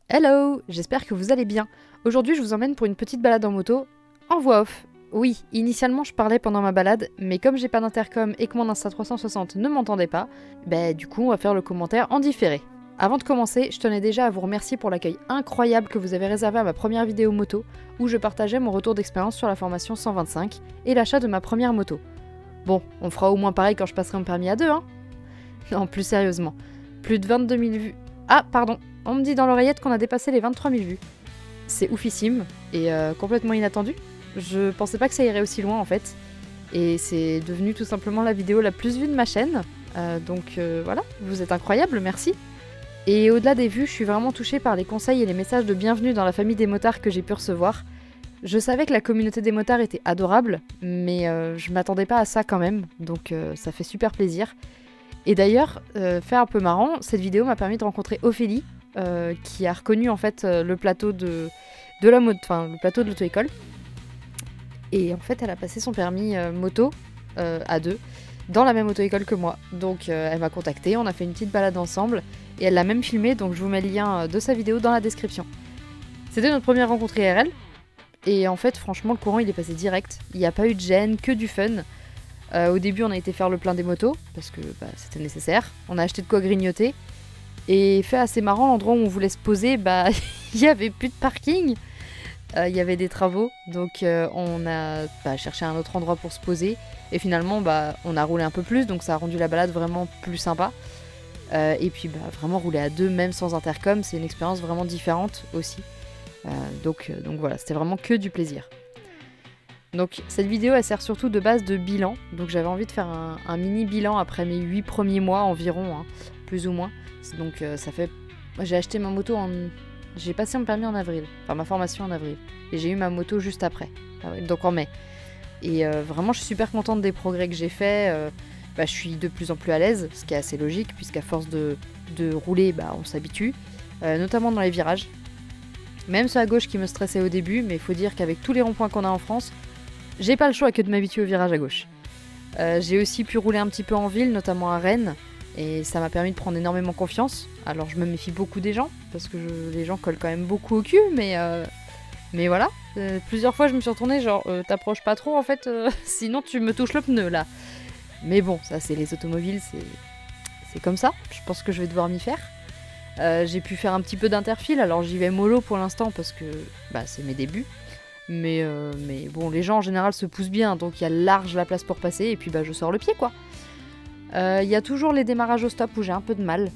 Hello, j'espère que vous allez bien. Aujourd'hui, je vous emmène pour une petite balade en moto, en voix off. Oui, initialement je parlais pendant ma balade, mais comme j'ai pas d'intercom et que mon Insta360 ne m'entendait pas, du coup on va faire le commentaire en différé. Avant de commencer, je tenais déjà à vous remercier pour l'accueil incroyable que vous avez réservé à ma première vidéo moto, où je partageais mon retour d'expérience sur la formation 125 et l'achat de ma première moto. Bon, on fera au moins pareil quand je passerai mon permis à deux, hein. Non, plus sérieusement, plus de 22 000 vues. Ah, pardon, on me dit dans l'oreillette qu'on a dépassé les 23 000 vues. C'est oufissime et complètement inattendu. Je pensais pas que ça irait aussi loin en fait. Et c'est devenu tout simplement la vidéo la plus vue de ma chaîne. Donc voilà, vous êtes incroyables, merci. Et au-delà des vues, je suis vraiment touchée par les conseils et les messages de bienvenue dans la famille des motards que j'ai pu recevoir. Je savais que la communauté des motards était adorable, mais je m'attendais pas à ça quand même, donc ça fait super plaisir. Et d'ailleurs, fait un peu marrant, cette vidéo m'a permis de rencontrer Ophélie, qui a reconnu en fait le plateau de la moto, enfin le plateau de l'auto-école. Et en fait, elle a passé son permis moto à deux dans la même auto-école que moi. Donc elle m'a contactée, on a fait une petite balade ensemble et elle l'a même filmé, donc je vous mets le lien de sa vidéo dans la description. C'était notre première rencontre IRL et en fait, franchement, le courant il est passé direct. Il n'y a pas eu de gêne, que du fun. Au début, on a été faire le plein des motos parce que c'était nécessaire. On a acheté de quoi grignoter. Et fait assez marrant, l'endroit où on voulait se poser, il n'y avait plus de parking. Il y avait des travaux, donc on a cherché un autre endroit pour se poser. Et finalement, on a roulé un peu plus, donc ça a rendu la balade vraiment plus sympa. Et puis vraiment rouler à deux, même sans intercom, c'est une expérience vraiment différente aussi. Donc voilà, c'était vraiment que du plaisir. Donc cette vidéo elle sert surtout de base de bilan, donc j'avais envie de faire un mini bilan après mes 8 premiers mois environ, hein, plus ou moins. Donc ça fait... J'ai acheté ma moto en... J'ai passé mon permis en avril, enfin ma formation en avril, et j'ai eu ma moto juste après, donc en mai. Et vraiment je suis super contente des progrès que j'ai faits, je suis de plus en plus à l'aise, ce qui est assez logique, puisqu'à force de rouler, on s'habitue, notamment dans les virages. Même sur la gauche qui me stressait au début, mais il faut dire qu'avec tous les ronds-points qu'on a en France, j'ai pas le choix que de m'habituer au virage à gauche. J'ai aussi pu rouler un petit peu en ville, notamment à Rennes, et ça m'a permis de prendre énormément confiance. Alors je me méfie beaucoup des gens, parce que les gens collent quand même beaucoup au cul, mais voilà. Plusieurs fois je me suis retournée genre t'approches pas trop en fait, sinon tu me touches le pneu là. Mais bon, ça c'est les automobiles, c'est comme ça, je pense que je vais devoir m'y faire. J'ai pu faire un petit peu d'interfile, alors j'y vais mollo pour l'instant parce que c'est mes débuts. Mais bon, les gens en général se poussent bien, donc il y a large la place pour passer, et puis je sors le pied quoi. Il y a toujours les démarrages au stop où j'ai un peu de mal,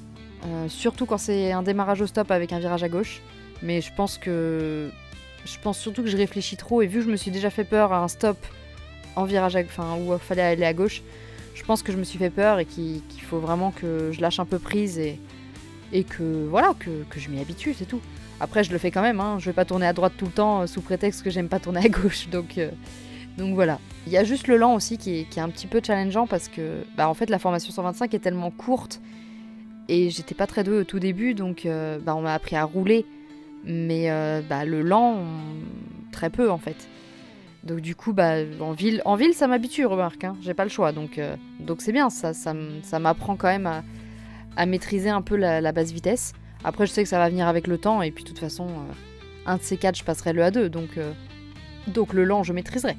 surtout quand c'est un démarrage au stop avec un virage à gauche. Mais je pense surtout que je réfléchis trop, et vu que je me suis déjà fait peur à un stop en virage, où il fallait aller à gauche, je pense que je me suis fait peur et qu'il faut vraiment que je lâche un peu prise et que voilà, que je m'y habitue, c'est tout. Après, je le fais quand même, hein. Je vais pas tourner à droite tout le temps sous prétexte que j'aime pas tourner à gauche, donc voilà. Il y a juste le lent aussi qui est un petit peu challengeant parce que en fait la formation 125 est tellement courte et j'étais pas très douée au tout début, donc on m'a appris à rouler, mais le lent, très peu en fait. Donc du coup, en ville ça m'habitue, remarque, hein. J'ai pas le choix, donc c'est bien, ça m'apprend quand même à maîtriser un peu la basse vitesse. Après, je sais que ça va venir avec le temps, et puis de toute façon, un de ces quatre, je passerai le A2, donc le lent, je maîtriserai.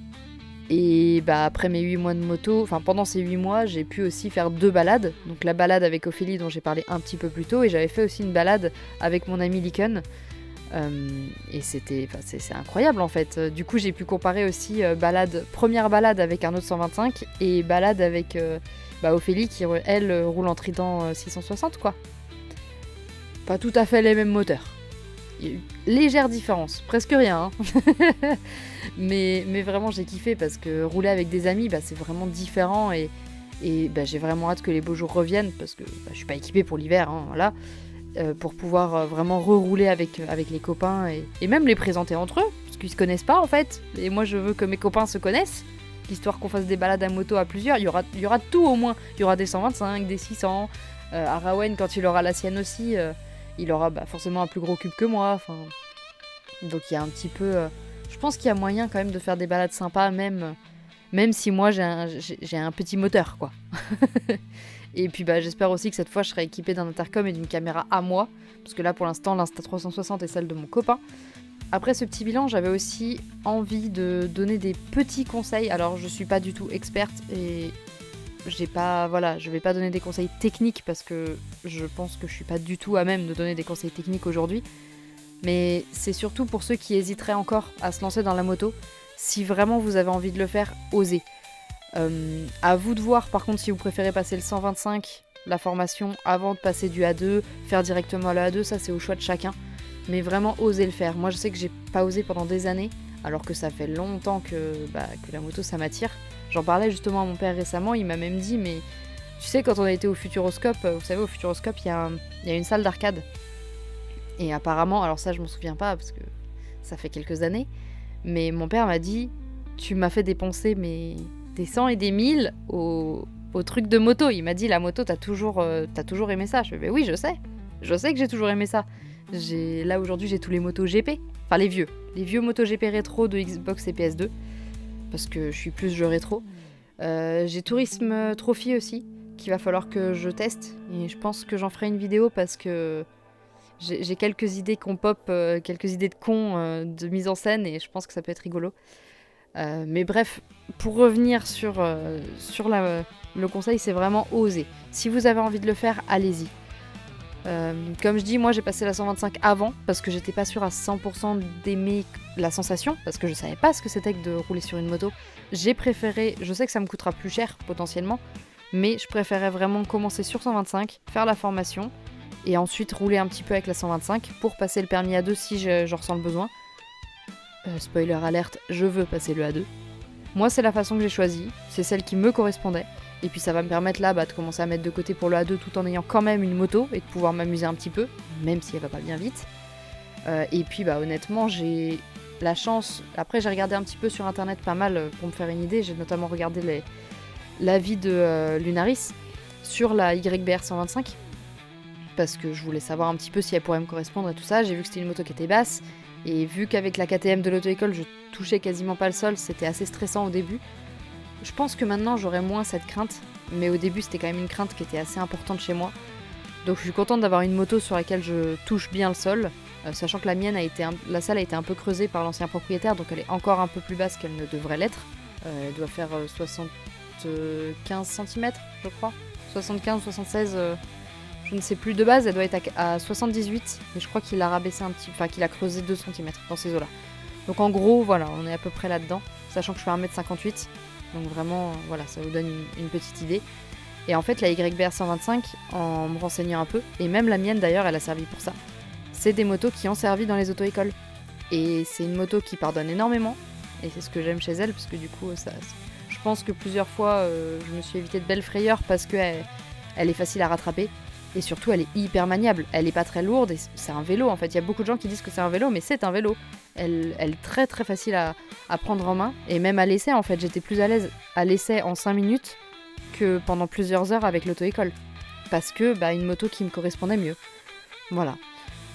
Et après mes 8 mois de moto, pendant ces 8 mois, j'ai pu aussi faire 2 balades. Donc la balade avec Ophélie dont j'ai parlé un petit peu plus tôt, et j'avais fait aussi une balade avec mon ami Lycan. Et c'est incroyable en fait. Du coup, j'ai pu comparer aussi première balade avec un autre 125 et balade avec Ophélie qui, elle, roule en Trident 660 quoi. Pas tout à fait les mêmes moteurs. Il y a eu légère différence, presque rien. Hein. mais vraiment j'ai kiffé parce que rouler avec des amis, c'est vraiment différent et j'ai vraiment hâte que les beaux jours reviennent parce que je suis pas équipée pour l'hiver, hein, voilà, pour pouvoir vraiment rerouler avec les copains et même les présenter entre eux parce qu'ils se connaissent pas en fait. Et moi je veux que mes copains se connaissent, histoire qu'on fasse des balades à moto à plusieurs. Il y aura tout au moins. Il y aura des 125, des 600. À Rawen quand il aura la sienne aussi. Il aura forcément un plus gros cube que moi. Donc il y a un petit peu... je pense qu'il y a moyen quand même de faire des balades sympas, même si moi j'ai un petit moteur, quoi. Et puis bah, j'espère aussi que cette fois je serai équipée d'un intercom et d'une caméra à moi, parce que là pour l'instant l'Insta360 est celle de mon copain. Après ce petit bilan, j'avais aussi envie de donner des petits conseils. Alors je suis pas du tout experte et je vais pas donner des conseils techniques parce que je pense que je suis pas du tout à même de donner des conseils techniques aujourd'hui. Mais c'est surtout pour ceux qui hésiteraient encore à se lancer dans la moto. Si vraiment vous avez envie de le faire, osez. À vous de voir par contre si vous préférez passer le 125, la formation, avant de passer du A2, faire directement le A2, ça c'est au choix de chacun. Mais vraiment osez le faire. Moi je sais que j'ai pas osé pendant des années, alors que ça fait longtemps que la moto ça m'attire. J'en parlais justement à mon père récemment, il m'a même dit mais tu sais quand on a été au Futuroscope, vous savez au Futuroscope il y a une salle d'arcade. Et apparemment, alors ça je m'en souviens pas parce que ça fait quelques années, mais mon père m'a dit tu m'as fait dépenser des 100 et des 1000 au truc de moto. Il m'a dit la moto t'as toujours aimé ça. Je fais oui je sais que j'ai toujours aimé ça. Là aujourd'hui j'ai tous les motos GP, enfin les vieux motos GP rétro de Xbox et PS2 parce que je suis plus jeu rétro. J'ai Tourisme Trophy aussi qu'il va falloir que je teste et je pense que j'en ferai une vidéo parce que j'ai quelques idées qu'on pop, quelques idées de cons de mise en scène et je pense que ça peut être rigolo. Mais bref, pour revenir sur le conseil, c'est vraiment oser. Si vous avez envie de le faire, allez-y. Comme je dis, moi j'ai passé la 125 avant parce que j'étais pas sûre à 100% d'aimer la sensation, parce que je savais pas ce que c'était que de rouler sur une moto. J'ai préféré, je sais que ça me coûtera plus cher potentiellement, mais je préférais vraiment commencer sur 125, faire la formation et ensuite rouler un petit peu avec la 125 pour passer le permis A2 si je ressens le besoin. Spoiler alerte, je veux passer le A2. Moi c'est la façon que j'ai choisie, c'est celle qui me correspondait. Et puis ça va me permettre là de commencer à mettre de côté pour le A2 tout en ayant quand même une moto et de pouvoir m'amuser un petit peu, même si elle va pas bien vite. Et puis honnêtement j'ai la chance, après j'ai regardé un petit peu sur internet pas mal pour me faire une idée, j'ai notamment regardé l'avis de Lunaris sur la YBR 125 parce que je voulais savoir un petit peu si elle pourrait me correspondre et tout ça. J'ai vu que c'était une moto qui était basse et vu qu'avec la KTM de l'auto-école je touchais quasiment pas le sol, c'était assez stressant au début. Je pense que maintenant j'aurais moins cette crainte, mais au début c'était quand même une crainte qui était assez importante chez moi. Donc je suis contente d'avoir une moto sur laquelle je touche bien le sol, sachant que la mienne la salle a été un peu creusée par l'ancien propriétaire, donc elle est encore un peu plus basse qu'elle ne devrait l'être. Elle doit faire 75 cm je crois, 75 ou 76, je ne sais plus, de base elle doit être à 78, mais je crois qu'il a rabaissé qu'il a creusé 2 cm dans ces eaux là. Donc en gros voilà, on est à peu près là-dedans, sachant que je fais 1m58. Donc vraiment, voilà, ça vous donne une petite idée. Et en fait, la YBR 125, en me renseignant un peu, et même la mienne d'ailleurs, elle a servi pour ça, c'est des motos qui ont servi dans les auto-écoles. Et c'est une moto qui pardonne énormément, et c'est ce que j'aime chez elle, parce que du coup, je pense que plusieurs fois, je me suis évité de belles frayeurs parce qu'elle est facile à rattraper. Et surtout, elle est hyper maniable. Elle est pas très lourde, et c'est un vélo en fait. Il y a beaucoup de gens qui disent que c'est un vélo, mais c'est un vélo. Elle est très très facile à prendre en main. Et même à l'essai, en fait, j'étais plus à l'aise à l'essai en 5 minutes que pendant plusieurs heures avec l'auto-école. Parce que une moto qui me correspondait mieux. Voilà.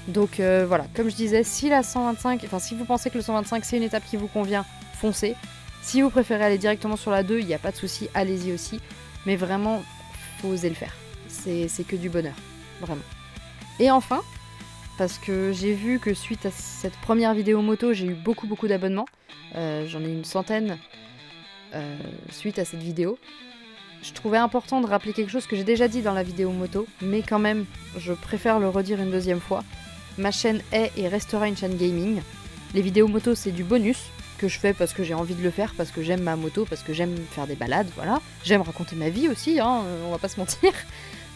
Donc voilà, comme je disais, si vous pensez que le 125 c'est une étape qui vous convient, foncez. Si vous préférez aller directement sur la 2, il n'y a pas de souci, allez-y aussi. Mais vraiment, faut oser le faire. C'est que du bonheur, vraiment. Et enfin, parce que j'ai vu que suite à cette première vidéo moto, j'ai eu beaucoup d'abonnements. J'en ai une centaine suite à cette vidéo. Je trouvais important de rappeler quelque chose que j'ai déjà dit dans la vidéo moto, mais quand même, je préfère le redire une deuxième fois. Ma chaîne est et restera une chaîne gaming. Les vidéos moto, c'est du bonus que je fais parce que j'ai envie de le faire, parce que j'aime ma moto, parce que j'aime faire des balades, voilà. J'aime raconter ma vie aussi, on va pas se mentir.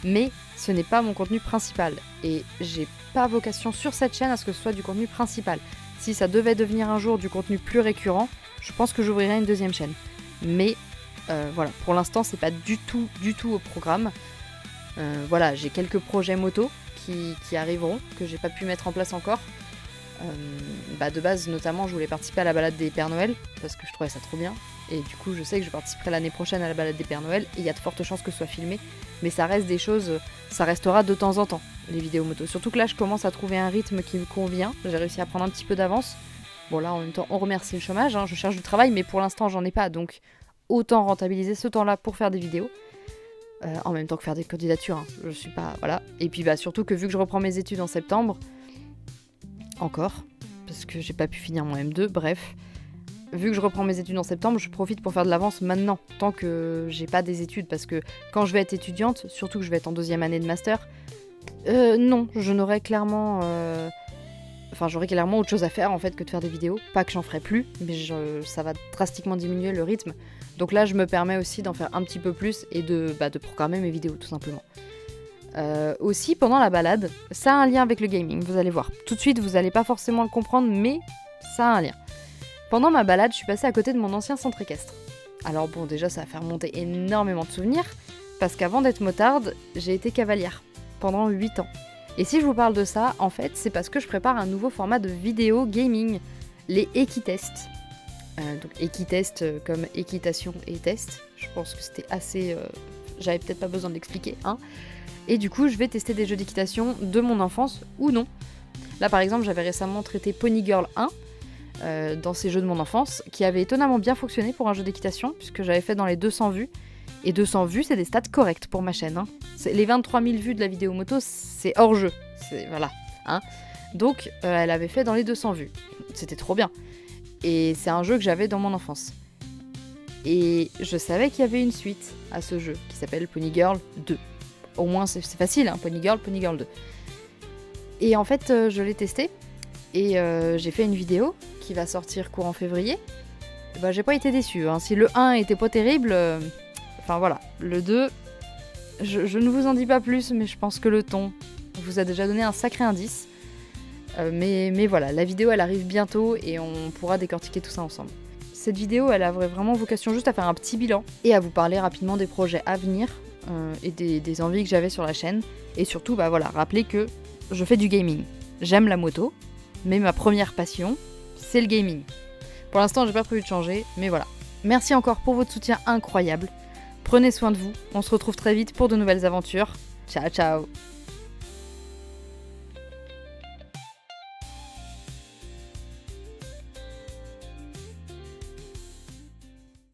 Mais ce n'est pas mon contenu principal. Et j'ai pas vocation sur cette chaîne à ce que ce soit du contenu principal. Si ça devait devenir un jour du contenu plus récurrent, je pense que j'ouvrirai une deuxième chaîne. Mais voilà, pour l'instant c'est pas du tout au programme. Voilà, j'ai quelques projets moto qui arriveront, que j'ai pas pu mettre en place encore. De base notamment je voulais participer à la balade des Pères Noël parce que je trouvais ça trop bien et du coup je sais que je participerai l'année prochaine à la balade des Pères Noël et il y a de fortes chances que ce soit filmé, mais ça reste des choses, ça restera de temps en temps les vidéos moto, surtout que là je commence à trouver un rythme qui me convient, j'ai réussi à prendre un petit peu d'avance. Bon là en même temps on remercie le chômage, je cherche du travail mais pour l'instant j'en ai pas, donc autant rentabiliser ce temps là pour faire des vidéos. en même temps que faire des candidatures, hein. Je suis pas... Voilà. Et puis bah surtout que vu que je reprends mes études en septembre, encore, parce que j'ai pas pu finir mon M2, bref... Vu que je reprends mes études en septembre, je profite pour faire de l'avance maintenant, tant que j'ai pas des études, parce que quand je vais être étudiante, surtout que je vais être en 2e année de master, non, je n'aurai clairement... Enfin, j'aurais clairement autre chose à faire en fait que de faire des vidéos. Pas que j'en ferai plus, mais ça va drastiquement diminuer le rythme. Donc là, je me permets aussi d'en faire un petit peu plus et de programmer mes vidéos, tout simplement. Aussi, pendant la balade, ça a un lien avec le gaming, vous allez voir. Tout de suite, vous allez pas forcément le comprendre, mais ça a un lien. Pendant ma balade, je suis passée à côté de mon ancien centre équestre. Alors bon, déjà, ça va faire monter énormément de souvenirs, parce qu'avant d'être motarde, j'ai été cavalière, pendant 8 ans. Et si je vous parle de ça, en fait, c'est parce que je prépare un nouveau format de vidéo gaming, les équitests. Donc équitest comme équitation et test, je pense que c'était assez... J'avais peut-être pas besoin de l'expliquer, hein. Et du coup, je vais tester des jeux d'équitation de mon enfance, ou non. Là, par exemple, j'avais récemment traité Pony Girl 1, dans ces jeux de mon enfance, qui avait étonnamment bien fonctionné pour un jeu d'équitation, puisque j'avais fait dans les 200 vues. Et 200 vues, c'est des stats corrects pour ma chaîne, hein. Les 23 000 vues de la vidéo moto, c'est hors jeu. Voilà. Hein. Donc, elle avait fait dans les 200 vues. C'était trop bien. Et c'est un jeu que j'avais dans mon enfance. Et je savais qu'il y avait une suite à ce jeu, qui s'appelle Pony Girl 2. Au moins, c'est facile, hein, Pony Girl 2. Et en fait, je l'ai testé, et j'ai fait une vidéo qui va sortir courant février. Et bah, j'ai pas été déçue, hein. Si le 1 était pas terrible... Enfin voilà, le 2, je ne vous en dis pas plus, mais je pense que le ton vous a déjà donné un sacré indice. Mais voilà, la vidéo elle arrive bientôt et on pourra décortiquer tout ça ensemble. Cette vidéo elle a vraiment vocation juste à faire un petit bilan et à vous parler rapidement des projets à venir et des envies que j'avais sur la chaîne. Et surtout, bah voilà, rappeler que je fais du gaming. J'aime la moto, mais ma première passion, c'est le gaming. Pour l'instant, j'ai pas prévu de changer, mais voilà. Merci encore pour votre soutien incroyable. Prenez soin de vous, on se retrouve très vite pour de nouvelles aventures. Ciao ciao!